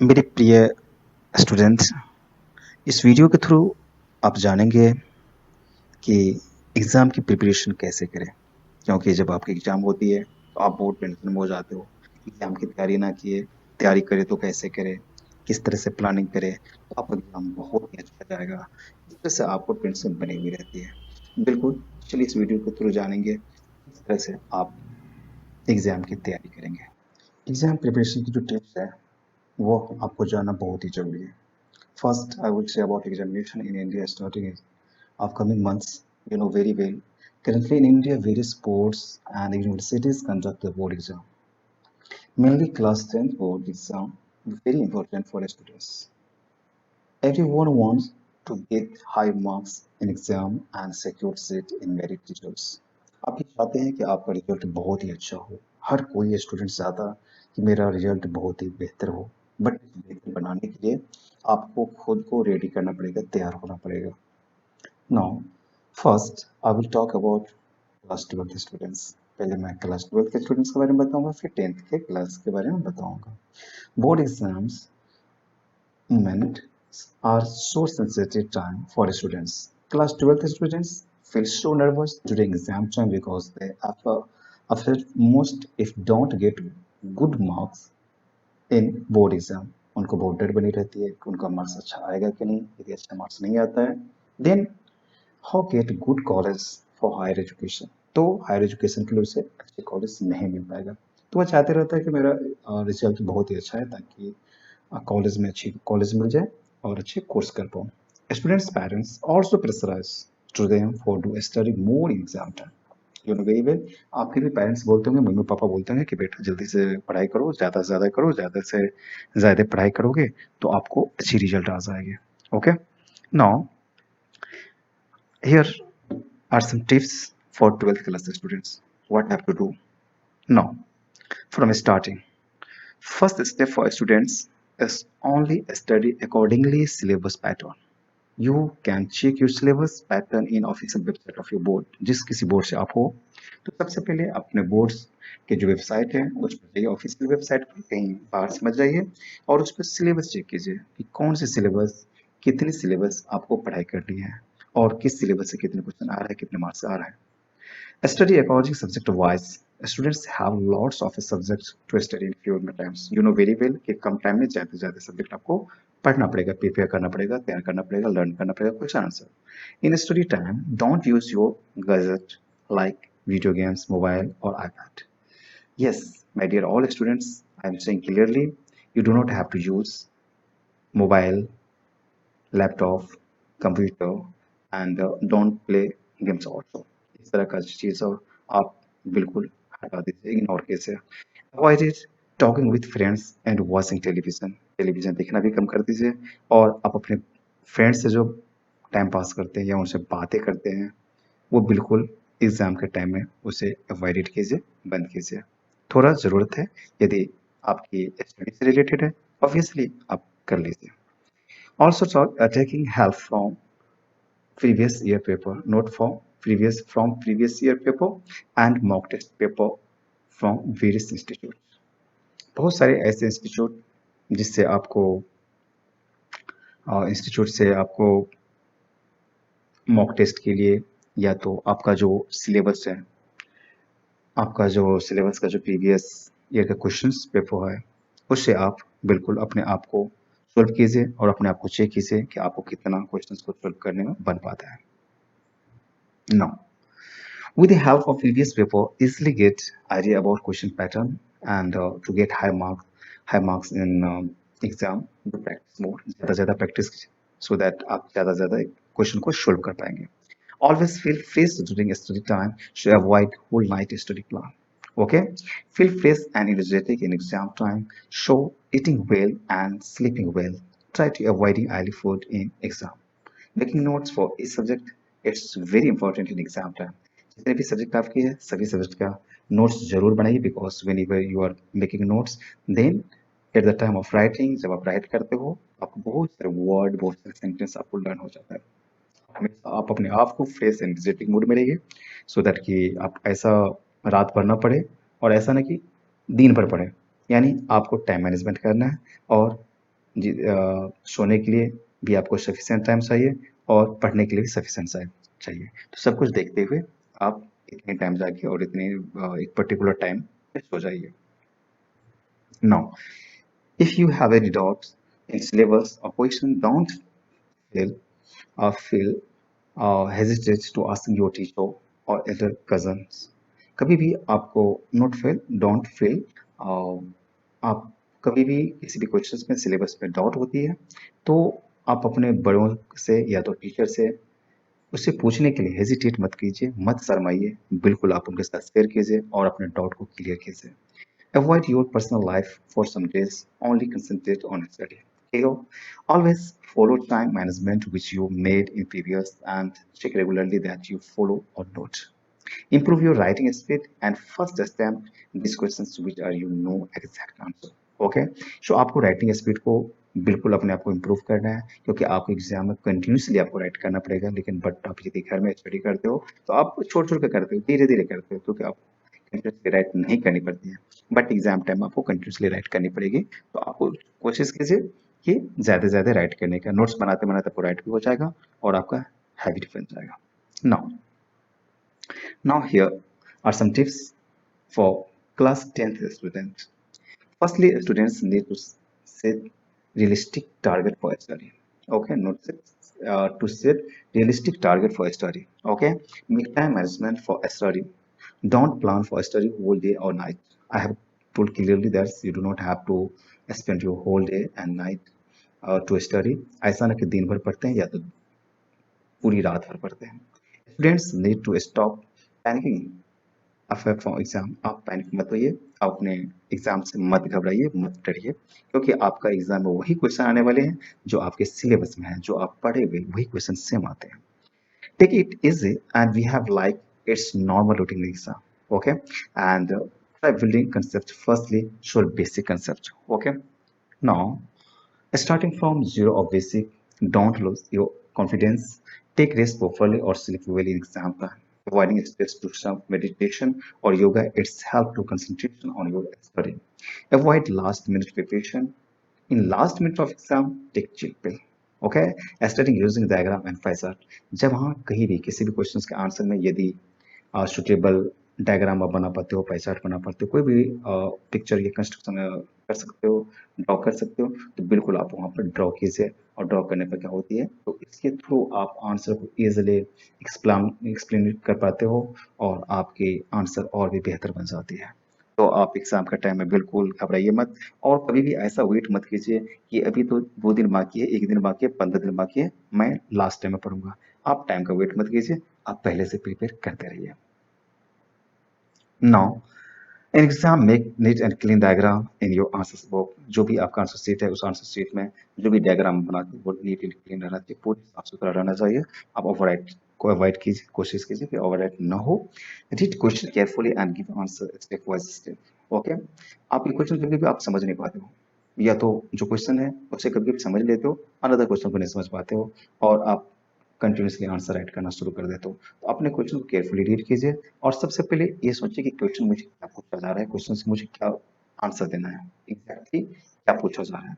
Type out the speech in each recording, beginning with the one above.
मेरे प्रिय स्टूडेंट्स, इस वीडियो के थ्रू आप जानेंगे कि एग्ज़ाम की प्रिपरेशन कैसे करें। क्योंकि जब आपकी एग्ज़ाम होती है तो आप बहुत टेंशन में हो जाते हो। एग्ज़ाम की तैयारी ना किए, तैयारी करें तो कैसे करें, किस तरह से प्लानिंग करें तो आपका एग्ज़ाम बहुत ही अच्छा जाएगा। इस तरह से आपको टेंशन बनी हुई रहती है। बिल्कुल, चलिए इस वीडियो के थ्रू जानेंगे किस तरह से आप एग्ज़ाम की तैयारी करेंगे। एग्ज़ाम प्रिपरेशन की जो टिप्स है वो आपको जानना बहुत ही ज़रूरी है। First, I would say about examination in India starting in upcoming months. You know very well. Currently in India, various boards and universities conduct the board exam. Mainly class 10 board exam, very important for students. Everyone wants to get high marks in exam and secure seat in merit results. आप ये चाहते हैं कि आपका result बहुत ही अच्छा हो। हर कोई स्टूडेंट चाहता कि मेरा रिजल्ट बहुत ही बेहतर हो। बट बेहतर बनाने के लिए आपको खुद को रेडी करना पड़ेगा, तैयार होना पड़ेगा। Now first I will talk about class 12 students. पहले मैं क्लास 12 के स्टूडेंट्स के बारे में बताऊंगा, फिर 10th के क्लास के बारे में बताऊंगा। Board exams meant are so sensitive time for students. Class 12th students feel so nervous during exam time because they after most if don't get good marks in board exam. उनको बहुत डर बनी रहती है कि उनका मार्क्स अच्छा आएगा कि नहीं। यदि अच्छा मार्क्स नहीं आता है then how get good college for higher education, तो हायर एजुकेशन के लिए उसे अच्छे कॉलेज नहीं मिल पाएगा। तो वह चाहते रहता है कि मेरा रिजल्ट बहुत ही अच्छा है ताकि कॉलेज में अच्छी कॉलेज मिल जाए और अच्छे कोर्स कर पाऊँ। Students parents also pressurise to them for do study more in exam time. You know very well, आपके भी पेरेंट्स बोलते होंगे, मम्मी पापा बोलते होंगे कि बेटा जल्दी से पढ़ाई करो, ज़्यादा से ज़्यादा करो, ज़्यादा से ज़्यादा पढ़ाई करोगे तो आपको अच्छी रिजल्ट आ जाएगी। Okay, now here are some tips for 12th class students. What have to do now from starting. First step for students is only study accordingly syllabus pattern. You can check your syllabus pattern in official website of your board. जिस किसी board से आप हो तो सबसे पहले अपने boards के जो वेबसाइट है उस पर जाइए, ऑफिशियल वेबसाइट पर कहीं बाहर से मत जाइए और उस पर सिलेबस चेक कीजिए कि कौन से सिलेबस, कितने सिलेबस आपको पढ़ाई करनी है और किस सिलेबस से कितने क्वेश्चन आ रहा है, कितने मार्क्स आ रहा है। Study according subject wise. Students have lots of subjects to study in few times. You know very well कि कम टाइम में ज़्यादा से ज़्यादा सब्जेक्ट आपको पढ़ना पड़ेगा, प्रिपेयर करना पड़ेगा, तैयार करना पड़ेगा, लर्न करना पड़ेगा question answer. In study time, don't use your gadget like video games, mobile or iPad. Yes, my dear all students, I am saying clearly, you do not have to use mobile, laptop, computer and don't play games also. इस तरह का चीज़ और आप बिल्कुल हटा दीजिए, ignore कीजिए। Avoid it talking with friends and watching television. Television देखना भी कम कर दीजिए और आप अपने फ्रेंड्स से जो टाइम पास करते हैं या उनसे बातें करते हैं वो बिल्कुल एग्ज़ाम के टाइम में उसे अवॉइड कीजिए, बंद कीजिए। थोड़ा ज़रूरत है, यदि आपकी स्टडी से रिलेटेड है ऑब्वियसली आप कर लीजिए। Also taking help from previous year paper, not from previous year paper and mock test paper from various institute. बहुत सारे ऐसे इंस्टीट्यूट जिससे आपको इंस्टीट्यूट से आपको मॉक टेस्ट के लिए या तो आपका जो सिलेबस है, आपका जो सिलेबस का जो प्रीवियस ईयर का क्वेश्चंस पेपर है उससे आप बिल्कुल अपने आप को सॉल्व कीजिए और अपने आप को चेक कीजिए कि आपको कितना क्वेश्चंस को सॉल्व करने में बन पाता है। Now, with the help of previous paper, easily get idea about question pattern and to get high marks in exam, to practice more, ज़्यादा practice so that आप ज़्यादा क्वेश्चन को solve कर पाएंगे। Always feel fresh during study time to avoid whole night study plan. Okay, feel fresh and energetic in exam time. Show eating well and sleeping well. Try to avoiding oily food in exam. Making notes for each subject, it's very important in exam time. जितने भी subject आपके हैं सभी subject का notes जरूर बनाइए because whenever you are making notes then at the time of writing जब आप राइट करते हो आपको बहुत सारे वर्ड, बहुत सारे सेंटेंस आपको लर्न हो जाता है। हमेशा आप अपने आप को फ्रेश एनर्जेटिक मूड में रहिए सो दैट कि आप ऐसा रात भर ना पढ़े और ऐसा ना कि दिन भर पढ़े। यानी आपको टाइम मैनेजमेंट करना है और सोने के लिए भी आपको सफिशिएंट टाइम चाहिए और पढ़ने के लिए भी सफिशिएंट टाइम चाहिए। तो सब कुछ देखते हुए आप इतने टाइम जागिए और इतने एक पर्टिकुलर टाइम पे सो जाइए। Now if you have any doubts in syllabus or question, don't feel feel hesitate to ask your teacher or elder cousins. कभी भी आपको not feel, don't feel आप कभी भी किसी भी क्वेश्चंस में सिलेबस में डाउट होती है तो आप अपने बड़ों से या तो टीचर से उससे पूछने के लिए हेजिटेट मत कीजिए, मत शर्माइए, बिल्कुल आप उनके साथ शेयर कीजिए और अपने डाउट को क्लियर कीजिए। Avoid your personal life for some days. Only concentrate on study. Okay? Always follow time management which you made in previous and check regularly that you follow or not. Improve your writing speed and first attempt these questions which are you know exact answer. Okay so आपको writing speed को बिल्कुल अपने आप को improve करना है क्योंकि आपको एग्जाम में कंटिन्यूसली आपको राइट करना पड़ेगा लेकिन बट आप यदि घर में स्टडी करते हो तो आप छोड़ छोड़ के करते हो धीरे धीरे करते हो क्योंकि आप कंटिन्यूसली राइट नहीं करनी पड़ती है बट एग्जाम टाइम आपको कंटिन्यूसली राइट करनी पड़ेगी तो आपको कोशिश कीजिए कि ज़्यादा से ज़्यादा राइट करने का नोट्स बनाते बनाते आपको राइट भी हो जाएगा और आपका हैबिट बन जाएगा now here are some tips for class 10th students. Firstly, students need to set realistic target for study. Okay, not set, to set realistic target for study. Okay, make time management for study. Don't plan for study whole day or night. I have told clearly that you do not have to spend your whole day and night to study. ऐसा ना कि दिन भर पढ़ते हैं या तो पूरी रात भर पढ़ते हैं। Students need to stop panicking after for exam. आप पैनिक मत होइए, आप अपने एग्जाम से मत घबराइए, मत डरिए क्योंकि आपका एग्जाम में वही क्वेश्चन आने वाले हैं जो आपके सिलेबस में है, जो आप पढ़े हुए वही क्वेश्चन सेम आते हैं। Take it easy and we have like its normal routine exam. Okay, and try building concept firstly, show basic concept. Okay, now starting from zero of basic, don't lose your confidence. Take rest properly or sleep well in exam time. Avoiding stress to some meditation or yoga, it's help to concentration on your study. Avoid last minute preparation. In last minute of exam, take chill pill. Okay? Studying using diagram and pie chart. जब हाँ कहीं भी किसी भी question के answer में यदि suitable diagram आप बना पाते हो, पाई चार्ट बना पाते हो, कोई भी पिक्चर या कंस्ट्रक्शन कर सकते हो, ड्रॉ कर सकते हो, तो बिल्कुल आप वहाँ पर ड्रॉ कीजिए और ड्रॉ करने पर क्या होती है तो इसके थ्रू आप आंसर को ईजिली एक्सप्लेन कर पाते हो और आपकी आंसर और भी बेहतर बन जाती है। तो आप एग्जाम का टाइम में बिल्कुल घबराइए मत और कभी भी ऐसा वेट मत कीजिए कि अभी तो 2 दिन बाकी है, 1 दिन बाकी है, 15 दिन बाकी है, मैं लास्ट टाइम में पढ़ूंगा। आप टाइम का वेट मत कीजिए, आप पहले से प्रिपेयर करते रहिए। Now, in exam, make neat and clean diagram in your answer book. जो भी आपका आंसर शीट है उस आंसर शीट में जो भी डायग्राम बनाते हैं वो नीट एंड क्लीन रहना चाहिए, पूरी साफ सुथरा रहना चाहिए। आप ओवरराइट को अवॉइड कीजिए, कोशिश कीजिए कि ओवरराइट ना हो। Read question carefully and give answer step by step. Okay, आप ये क्वेश्चन कभी भी आप समझ नहीं पाते हो या तो जो क्वेश्चन है उसे कभी कभी समझ लेते हो, अनदर क्वेश्चन को नहीं समझ पाते हो और आप कंटिन्यूसली आंसर राइट करना शुरू कर देते हो। तो अपने क्वेश्चन को केयरफुली रीड कीजिए और सबसे पहले ये सोचिए कि क्वेश्चन मुझे क्या पूछा जा रहा है, क्वेश्चन से मुझे क्या आंसर देना है, एग्जैक्टली क्या पूछा जा रहा है।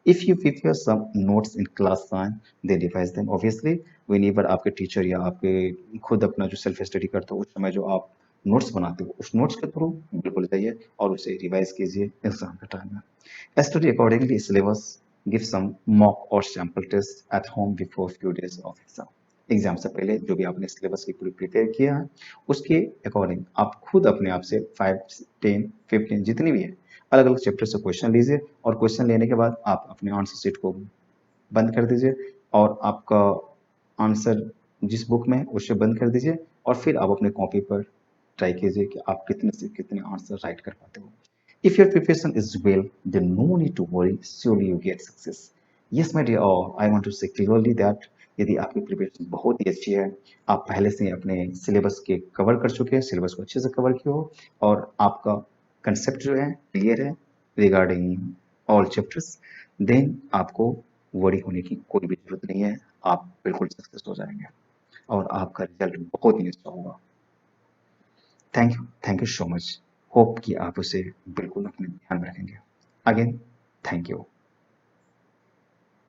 If you prepare some notes in class time then revise them. Obviously whenever आपके टीचर या आपके खुद अपना जो सेल्फ स्टडी करते हो उस समय जो आप नोट्स बनाते हो उस नोट्स के थ्रू बिल्कुल जाइए और उसे रिवाइज कीजिए एग्जाम के टाइम में। Study accordingly syllabus, give some mock or sample test at home before few days of exam. Exam से पहले जो भी आपने सिलेबस की पूरी प्रिपेयर किया है उसके अकॉर्डिंग आप खुद अपने आप से 5, 10, 15 जितनी भी है अलग अलग चैप्टर से क्वेश्चन लीजिए और क्वेश्चन लेने के बाद आप अपने आंसर शीट को बंद कर दीजिए और आपका आंसर जिस बुक में है उसे बंद कर दीजिए और फिर आप अपने कॉपी पर ट्राई कीजिए कि आप कितने से कितने आंसर राइट कर पाते हो। If your preparation is well, then no need to worry. Surely you get success. Yes, my dear, I want to say clearly that यदि आपकी प्रिपरेशन बहुत ही अच्छी है, आप पहले से ही अपने सिलेबस के कवर कर चुके हैं, सिलेबस को अच्छे से कवर किए हो और आपका कंसेप्ट जो है क्लियर है रिगार्डिंग ऑल चैप्टर्स, देन आपको वरी होने की कोई भी जरूरत नहीं है। आप बिल्कुल सक्सेस हो जाएंगे और आपका रिजल्ट बहुत ही अच्छा होगा। Thank you so much. Hope कि आप उसे बिल्कुल अपने ध्यान में रखेंगे। Again thank you.